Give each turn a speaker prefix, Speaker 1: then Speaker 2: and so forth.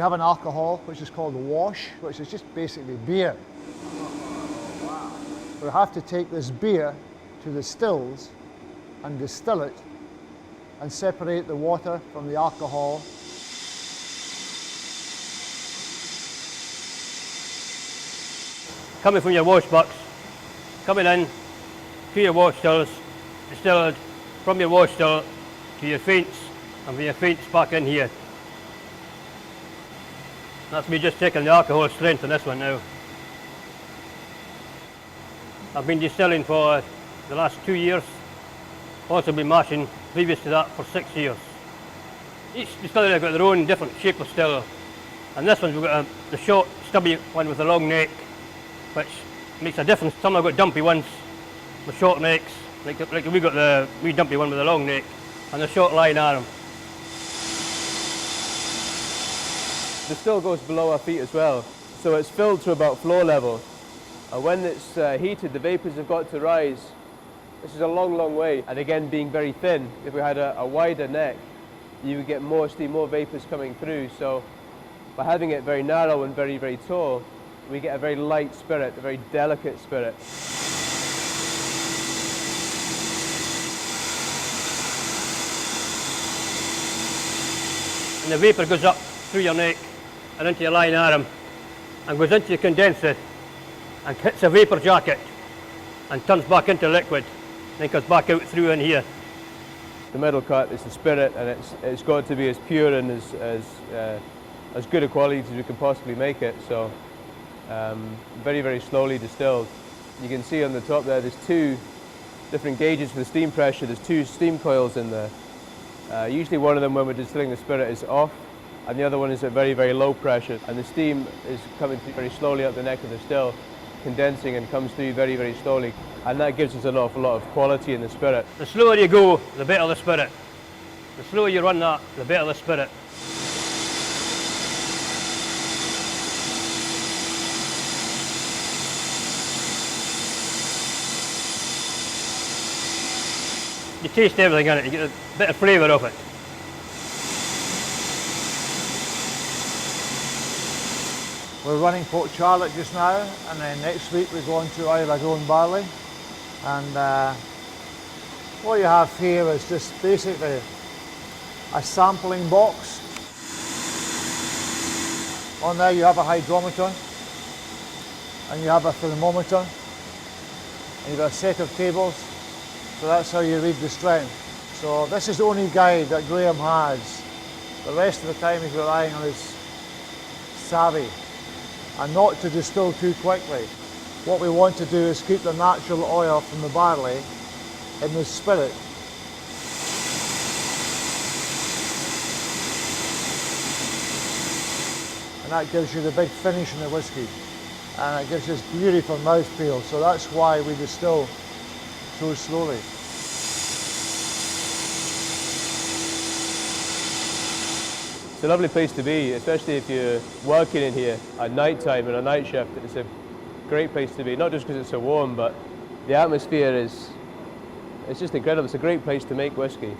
Speaker 1: we have an alcohol which is called wash, which is just basically beer. We have to take this beer to the stills and distill it and separate the water from the alcohol.
Speaker 2: Coming from your wash box, coming in to your wash stills, distilled from your wash still to your faints, and from your faints back in here. That's me just checking the alcohol strength on this one now. I've been distilling for the last 2 years, also been mashing previous to that for 6 years. Each distillery has got their own different shape of still, and this one's we've got the short stubby one with a long neck, which makes a difference. Some have got dumpy ones with short necks, like we got the wee dumpy one with a long neck and a short line arm.
Speaker 3: The still goes below our feet as well, so it's filled to about floor level. And when it's heated, the vapours have got to rise. This is a long, long way. And again, being very thin, if we had a wider neck, you would get more steam, more vapours coming through. So by having it very narrow and very, very tall, we get a very light spirit, a very delicate spirit.
Speaker 2: And the vapour goes up through your neck and into your line arm and goes into your condenser and hits a vapour jacket and turns back into liquid, then comes back out through in here.
Speaker 3: The middle cut is the spirit, and it's got to be as pure and as good a quality as we can possibly make it. So very, very slowly distilled. You can see on the top there, there's 2 different gauges for the steam pressure. There's 2 steam coils in there. Usually one of them, when we're distilling the spirit, is off, and the other one is at very, very low pressure. And the steam is coming through very slowly up the neck of the still, condensing, and comes through very, very slowly. And that gives us an awful lot of quality in the spirit.
Speaker 2: The slower you go, the better the spirit. The slower you run that, the better the spirit. You taste everything in it, you get a bit of flavour of it.
Speaker 1: We're running Port Charlotte just now, and then next week we go on to Isla Grown Barley. And what you have here is just basically a sampling box. On there you have a hydrometer, and you have a thermometer, and you've got a set of tables, so that's how you read the strength. So this is the only guide that Graham has. The rest of the time he's relying on his savvy, and not to distill too quickly. What we want to do is keep the natural oil from the barley in the spirit. And that gives you the big finish in the whiskey. And it gives this beautiful mouthfeel, so that's why we distill so slowly.
Speaker 3: It's a lovely place to be, especially if you're working in here at night time and a night shift. It's a great place to be, not just because it's so warm, but the atmosphere it's just incredible. It's a great place to make whiskey.